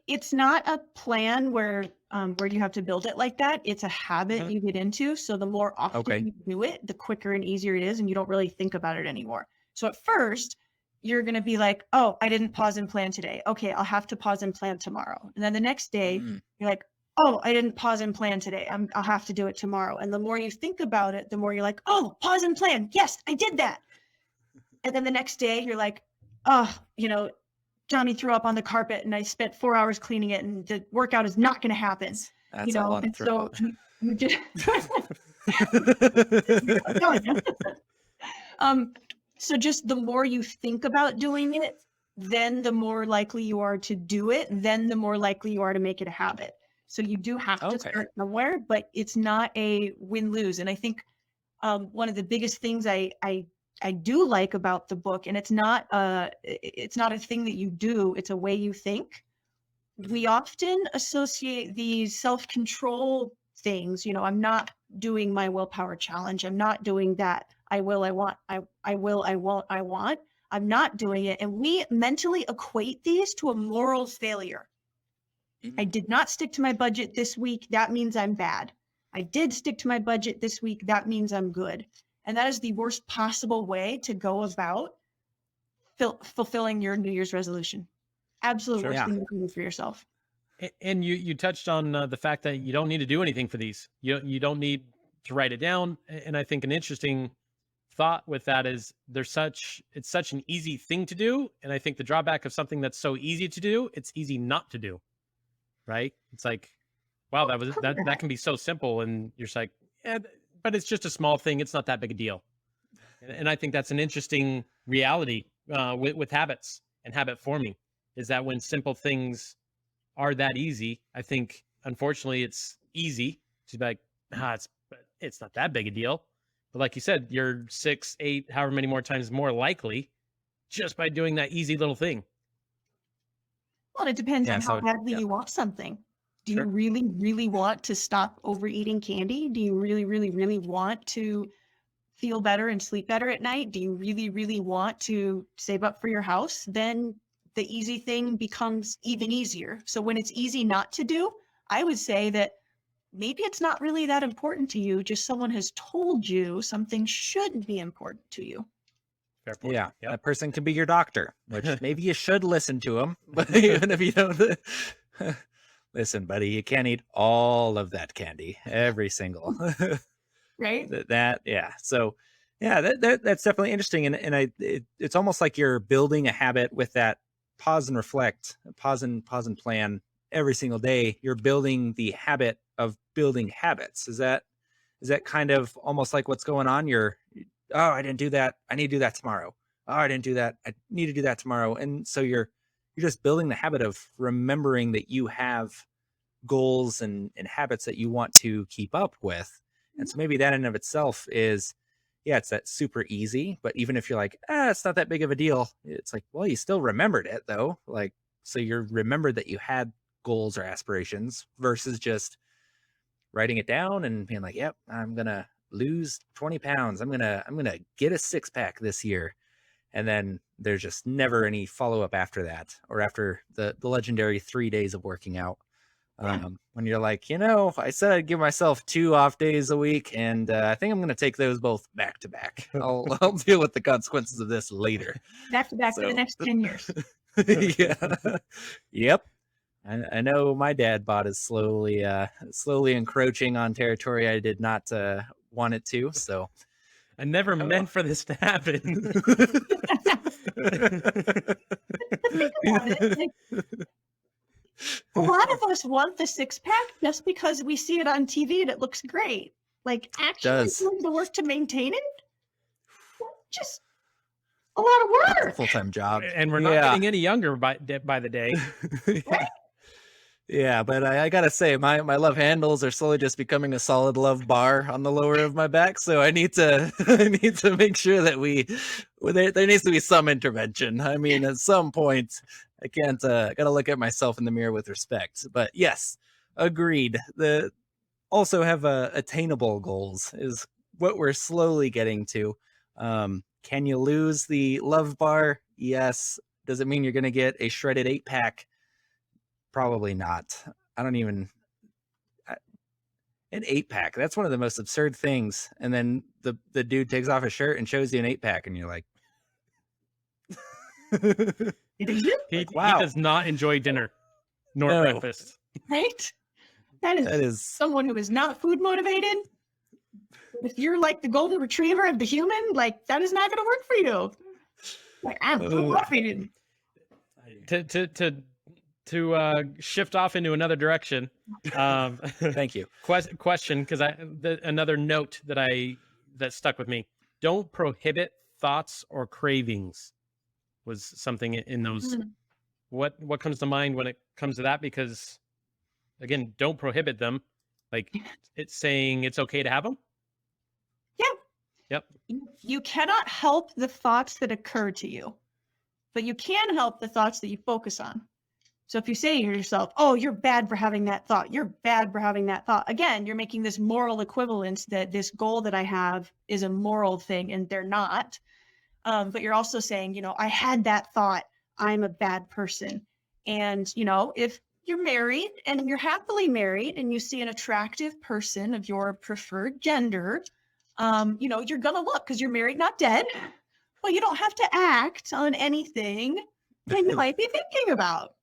It's not a plan where you have to build it like that. It's a habit you get into. So the more often you do it, the quicker and easier it is, and you don't really think about it anymore. So at first, you're going to be like, oh, I didn't pause and plan today. Okay, I'll have to pause and plan tomorrow. And then the next day, you're like, oh, I didn't pause and plan today. I'll have to do it tomorrow. And the more you think about it, the more you're like, oh, pause and plan. Yes, I did that. And then the next day, you're like, oh, Johnny threw up on the carpet and I spent 4 hours cleaning it and the workout is not going to happen. That's a lot of throw up. You just so just the more you think about doing it, then the more likely you are to do it, then the more likely you are to make it a habit. So you do have to start somewhere, but it's not a win-lose. And I think one of the biggest things I do like about the book, and it's not a thing that you do, it's a way you think. We often associate these self-control things. I'm not doing my willpower challenge. I'm not doing that. I will, I want, I will, I won't, I want. I'm not doing it. And we mentally equate these to a moral failure. I did not stick to my budget this week. That means I'm bad. I did stick to my budget this week. That means I'm good. And that is the worst possible way to go about fulfilling your New Year's resolution. Absolute worst thing you can do for yourself. And you touched on the fact that you don't need to do anything for these. You don't need to write it down. And I think an interesting thought with that is it's such an easy thing to do. And I think the drawback of something that's so easy to do, it's easy not to do. Right? It's like, wow, that can be so simple, and you're just like, yeah, but it's just a small thing. It's not that big a deal. And I think that's an interesting reality with habits and habit forming, is that when simple things are that easy, I think, unfortunately, it's easy to be like, it's not that big a deal. But like you said, you're 6, 8, however many more times more likely just by doing that easy little thing. Well, it depends on how badly you want something. Do you really, really want to stop overeating candy? Do you really, really, really want to feel better and sleep better at night? Do you really, really want to save up for your house? Then the easy thing becomes even easier. So when it's easy not to do, I would say that maybe it's not really that important to you. Just someone has told you something shouldn't be important to you. Fair point. Yeah, that person could be your doctor, which maybe you should listen to him. But even if you don't, listen, buddy, you can't eat all of that candy, every single. Right. So, that's definitely interesting, and it's almost like you're building a habit with that pause and reflect, pause and plan every single day. You're building the habit of building habits. Is that kind of almost like what's going on? Oh, I didn't do that. I need to do that tomorrow. Oh, I didn't do that. I need to do that tomorrow. And so you're just building the habit of remembering that you have goals and habits that you want to keep up with. And so maybe that in of itself is, it's that super easy. But even if you're like, it's not that big of a deal, it's like, well, you still remembered it though. Like, so you're remembered that you had goals or aspirations versus just writing it down and being like, yep, I'm going to lose 20 pounds. I'm going to get a 6-pack this year. And then there's just never any follow-up after that, or after the legendary 3 days of working out. When you're like, I said I'd give myself 2 off days a week, and I think I'm going to take those both back to back. I'll deal with the consequences of this later. Back to back for the So- next 10 years. Yeah. Yep. I know my dad bod is slowly encroaching on territory I did not want it to. So I never know. meant for this to happen. Think about it. Like, a lot of us want the 6-pack just because we see it on TV and it looks great. Like actually does. doing the work to maintain it, just a lot of work. full-time job. And we're not getting any younger by the day. Yeah, but I gotta say, my love handles are slowly just becoming a solid love bar on the lower of my back. So I need to make sure that there needs to be some intervention. I mean, at some point, I can't gotta look at myself in the mirror with respect. But yes, agreed. Also have attainable goals is what we're slowly getting to. Can you lose the love bar? Yes. Does it mean you're gonna get a shredded 8-pack? Probably not. An 8-pack. That's one of the most absurd things. And then the dude takes off his shirt and shows you an 8-pack, and you're like, He wow. does not enjoy dinner nor No. breakfast. Right? That is someone who is not food motivated. If you're like the golden retriever of the human, like that is not going to work for you. Like I'm food motivated. To shift off into another direction. Thank you. Question, because another note that stuck with me. Don't prohibit thoughts or cravings was something in those. What comes to mind when it comes to that? Because again, don't prohibit them. Like it's saying it's okay to have them. Yeah. Yep. You cannot help the thoughts that occur to you, but you can help the thoughts that you focus on. So if you say to yourself, oh, you're bad for having that thought, you're bad for having that thought. Again, you're making this moral equivalence that this goal that I have is a moral thing and they're not. But you're also saying, I had that thought, I'm a bad person. And, if you're married and you're happily married and you see an attractive person of your preferred gender, you're going to look because you're married, not dead. Well, you don't have to act on anything that you might be thinking about.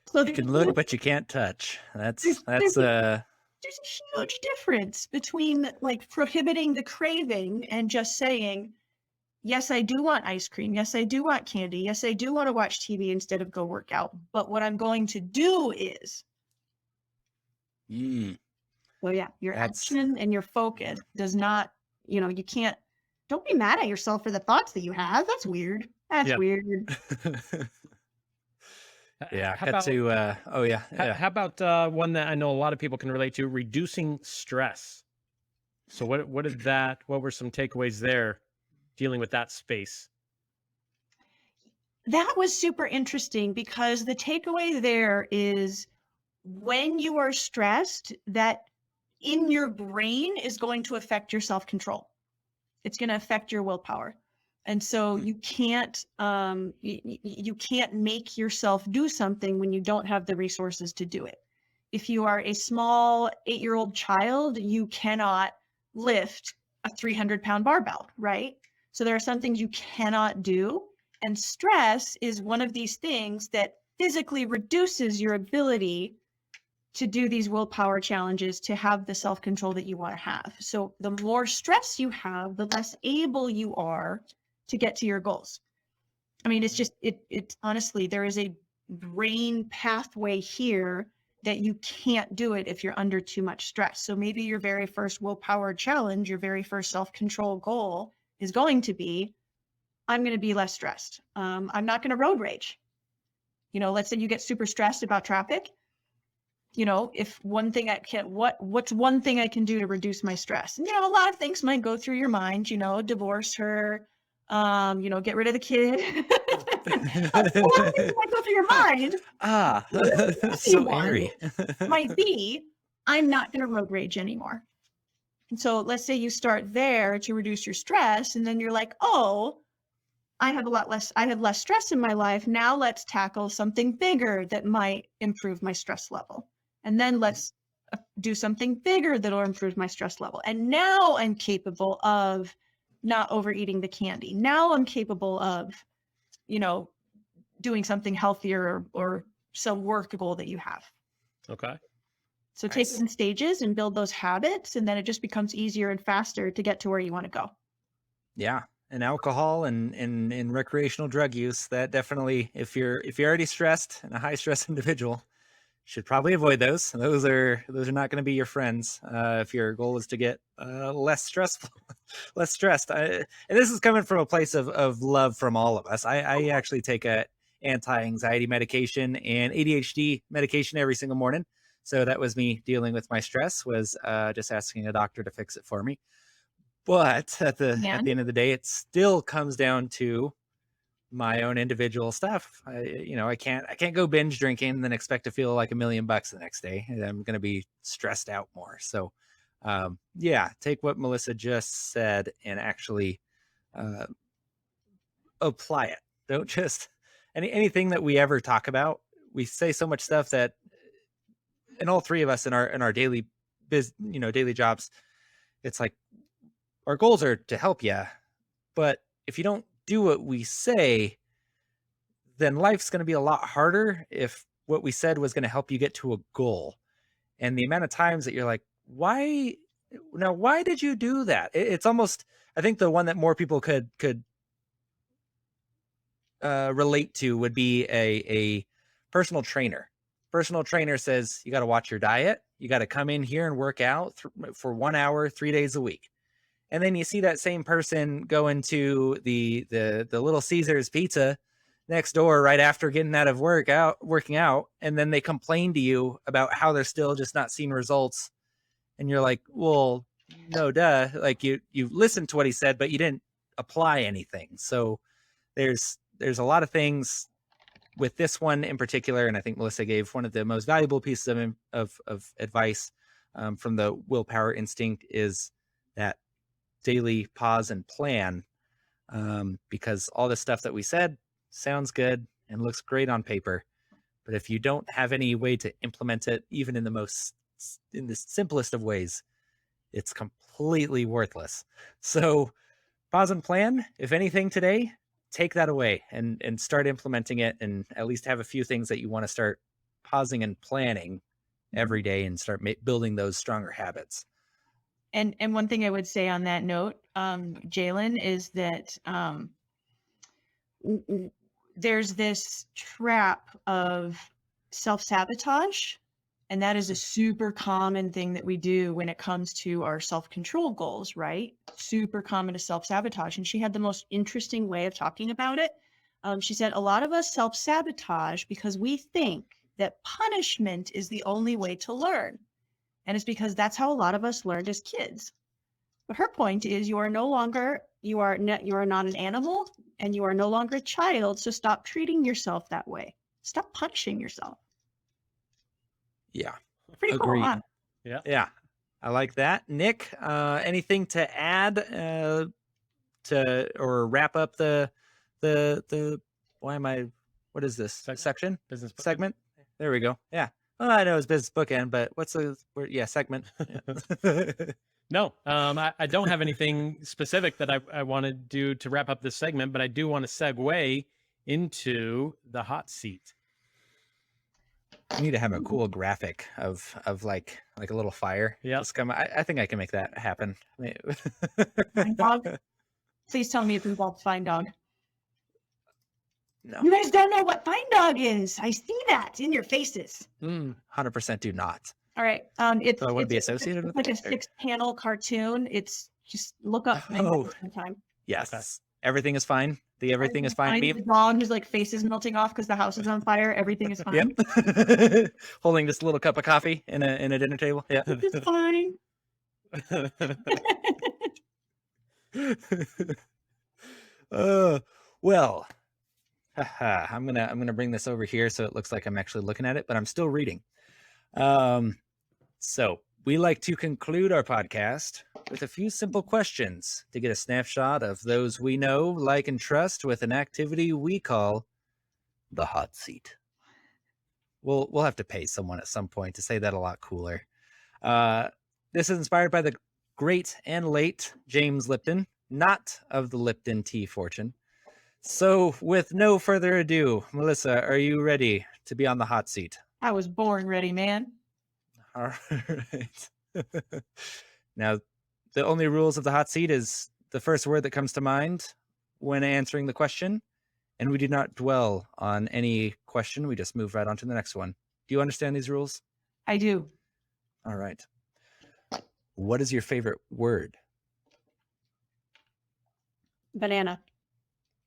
So You can look, but you can't touch. That's there's a huge difference between like prohibiting the craving and just saying, yes, I do want ice cream. Yes, I do want candy. Yes, I do want to watch TV instead of go work out. But what I'm going to do is. So yeah, your action and your focus does not, you can't, don't be mad at yourself for the thoughts that you have. That's weird. That's weird. Yeah. How about, how about one that I know a lot of people can relate to, reducing stress? So what were some takeaways there dealing with that space? That was super interesting because the takeaway there is when you are stressed, that in your brain is going to affect your self-control. It's going to affect your willpower. And so you can't make yourself do something when you don't have the resources to do it. If you are a small 8-year-old child, you cannot lift a 300-pound barbell, right? So there are some things you cannot do. And stress is one of these things that physically reduces your ability to do these willpower challenges, to have the self-control that you want to have. So the more stress you have, the less able you are to get to your goals. I mean, it's honestly, there is a brain pathway here that you can't do it if you're under too much stress. So maybe your very first willpower challenge, your very first self-control goal is going to be, I'm going to be less stressed. I'm not going to road rage. Let's say you get super stressed about traffic. If one thing what's one thing I can do to reduce my stress? And, a lot of things might go through your mind, divorce her, get rid of the kid. A lot of things might go through your mind. So airy. Might be, I'm not going to road rage anymore. And so let's say you start there to reduce your stress, and then you're like, oh, I have less stress in my life. Now let's tackle something bigger that might improve my stress level. And then let's do something bigger that'll improve my stress level. And now I'm capable of not overeating the candy. Now I'm capable of, doing something healthier or some work goal that you have. Okay. So take Nice. it in stages and build those habits, and then it just becomes easier and faster to get to where you want to go. Yeah. And alcohol and recreational drug use, that definitely, if you're already stressed and a high stress individual, should probably avoid those. Those are not going to be your friends. If your goal is to get less stressful, less stressed. And this is coming from a place of love from all of us. I actually take a anti-anxiety medication and ADHD medication every single morning. So that was me dealing with my stress, was just asking a doctor to fix it for me. But at the end of the day, it still comes down to my own individual stuff. I can't go binge drinking and then expect to feel like $1 million the next day. I'm going to be stressed out more. So, take what Melissa just said and actually apply it. Don't just anything that we ever talk about. We say so much stuff that, and all three of us in our daily daily jobs, it's like our goals are to help you, but if you don't do what we say, then life's going to be a lot harder if what we said was going to help you get to a goal. And the amount of times that you're like, why did you do that? It's almost, I think the one that more people could relate to would be a personal trainer. Personal trainer says, you got to watch your diet. You got to come in here and work out for 1 hour, 3 days a week. And then you see that same person go into the Little Caesars pizza next door right after getting out of working out, and then they complain to you about how they're still just not seeing results. And you're like, well, no, duh. Like you listened to what he said, but you didn't apply anything. So there's a lot of things with this one in particular, and I think Melissa gave one of the most valuable pieces of advice from the Willpower Instinct, is that daily pause and plan, because all the stuff that we said sounds good and looks great on paper, but if you don't have any way to implement it, even in the simplest of ways, it's completely worthless. So pause and plan. If anything today, take that away and start implementing it, and at least have a few things that you want to start pausing and planning every day, and start building those stronger habits. And one thing I would say on that note, Jalen, is that there's this trap of self-sabotage, and that is a super common thing that we do when it comes to our self-control goals, right? Super common to self-sabotage. And she had the most interesting way of talking about it. She said, a lot of us self-sabotage because we think that punishment is the only way to learn. And it's because that's how a lot of us learned as kids. But her point is, you are not an animal, and you are no longer a child. So stop treating yourself that way. Stop punishing yourself. Yeah. Pretty cool, huh? Yeah. I like that. Nick, anything to add or wrap up the what is this section? Business bookend. Segment? There we go. Yeah. Well, I know it's business bookend, but what's the word? Yeah, segment. No, I don't have anything specific that I want to do to wrap up this segment, but I do want to segue into the hot seat. I need to have a cool graphic of like a little fire. Yeah. I think I can make that happen. Find dog. Please tell me it involves find dog. No. You guys don't know what find dog is. I see that in your faces. 100% do not. All right. So I wouldn't be associated with like a it, or- 6-panel cartoon. It's just look up Find Oh. Dog sometime. Yes. Okay. Everything is fine. Everything is fine. The dog whose like face is melting off because the house is on fire. Everything is fine. Yep. Holding this little cup of coffee in a dinner table. Yeah. It's fine. Well, I'm gonna bring this over here so it looks like I'm actually looking at it, but I'm still reading. So we like to conclude our podcast with a few simple questions to get a snapshot of those we know, like, and trust with an activity we call the hot seat. We'll have to pay someone at some point to say that a lot cooler. This is inspired by the great and late James Lipton, not of the Lipton tea fortune. So with no further ado, Melissa, are you ready to be on the hot seat? I was born ready, man. All right. Now, the only rules of the hot seat is the first word that comes to mind when answering the question, and we do not dwell on any question. We just move right on to the next one. Do you understand these rules? I do. All right. What is your favorite word? Banana.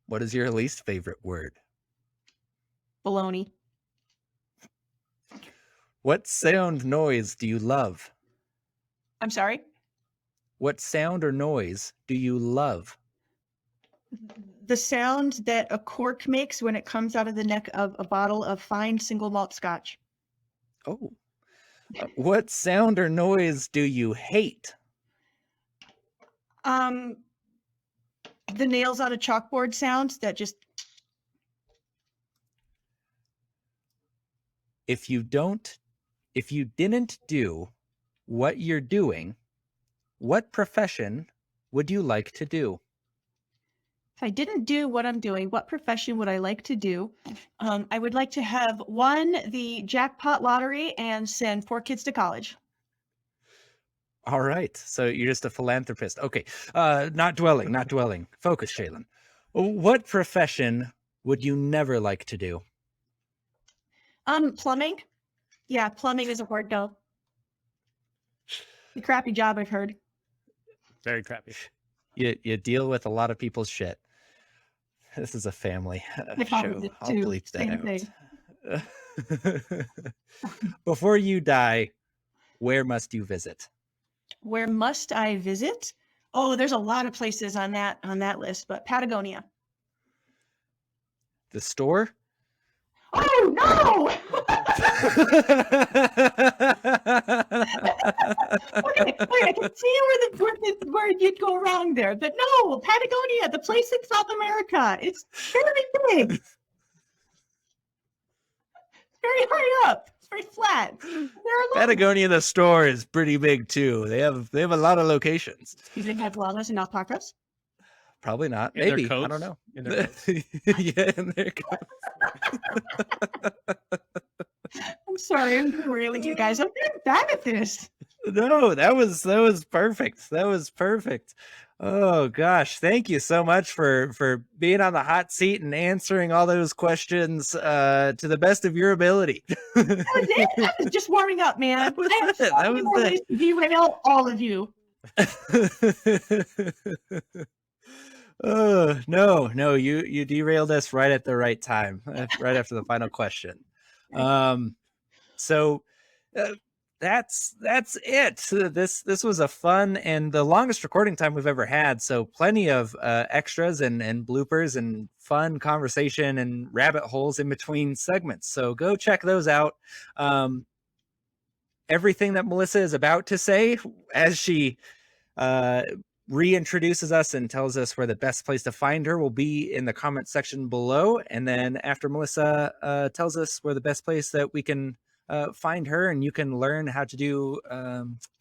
What is your least favorite word? Baloney. What sound noise do you love? I'm sorry? What sound or noise do you love? The sound that a cork makes when it comes out of the neck of a bottle of fine single malt scotch. Oh. What sound or noise do you hate? The nails on a chalkboard sound that just... If you didn't do what you're doing, what profession would you like to do? If I didn't do what I'm doing, what profession would I like to do? I would like to have won the jackpot lottery and send 4 kids to college. All right. So you're just a philanthropist. Okay. Not dwelling. Focus, Jalen. What profession would you never like to do? Plumbing. Yeah, plumbing is a hard no. A crappy job, I've heard. Very crappy. You deal with a lot of people's shit. This is a family show. I'll bleep that out. Before you die, where must you visit? Where must I visit? Oh, there's a lot of places on that list, but Patagonia. The store? Oh no! Okay, wait, I can see where you'd go wrong there, but no, Patagonia, the place in South America. It's very big. It's very high up. It's very flat. Patagonia, the store is pretty big too. They have a lot of locations. Do they have llamas and alpacas? Probably not. In their Maybe. I coats? don't know. In their coats. Yeah, in their coats. I'm sorry, I'm really you guys. I'm very bad at this. No, that was perfect. That was perfect. Oh gosh, thank you so much for being on the hot seat and answering all those questions to the best of your ability. That was it. I was just warming up, man. That was I have it. so That many was more it. ways to derail all of you. Oh no, you derailed us right at the right time, right after the final question. So that's it. This was a fun and the longest recording time we've ever had. So plenty of extras and bloopers and fun conversation and rabbit holes in between segments. So go check those out. Everything that Melissa is about to say as she reintroduces us and tells us where the best place to find her will be in the comment section below. And then after Melissa tells us where the best place that we can find her and you can learn how to do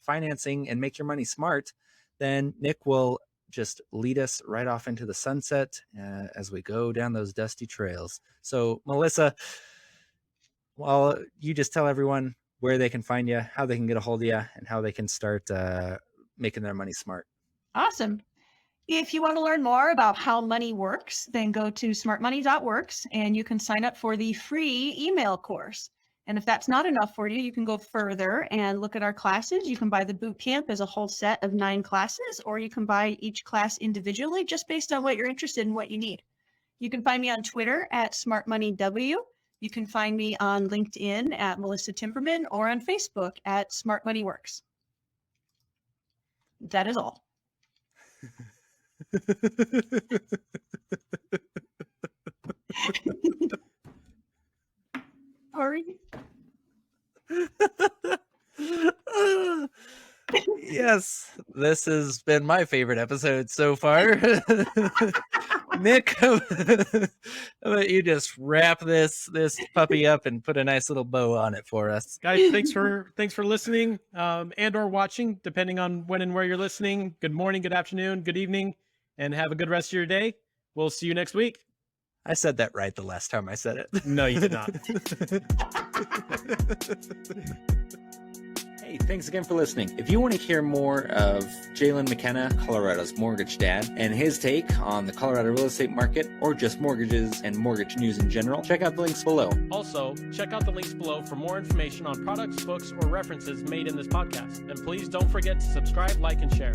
financing and make your money smart, then Nick will just lead us right off into the sunset as we go down those dusty trails. So Melissa, well, you just tell everyone where they can find you, how they can get a hold of you, and how they can start making their money smart. Awesome. If you want to learn more about how money works, then go to smartmoney.works and you can sign up for the free email course. And if that's not enough for you, you can go further and look at our classes. You can buy the boot camp as a whole set of 9 classes, or you can buy each class individually just based on what you're interested in, what you need. You can find me on Twitter at smartmoneyw. You can find me on LinkedIn at Malissa Timberman or on Facebook at Smart Money Works. That is all. Sorry. Yes, this has been my favorite episode so far. Nick, how about you just wrap this puppy up and put a nice little bow on it for us? Guys, thanks for listening and or watching, depending on when and where you're listening. Good morning, good afternoon, good evening, and have a good rest of your day. We'll see you next week. I said that right the last time I said it. No, you did not. Hey, thanks again for listening. If you want to hear more of Jalen McKenna, Colorado's mortgage dad, and his take on the Colorado real estate market, or just mortgages and mortgage news in general, check out the links below. Also, check out the links below for more information on products, books, or references made in this podcast. And please don't forget to subscribe, like, and share.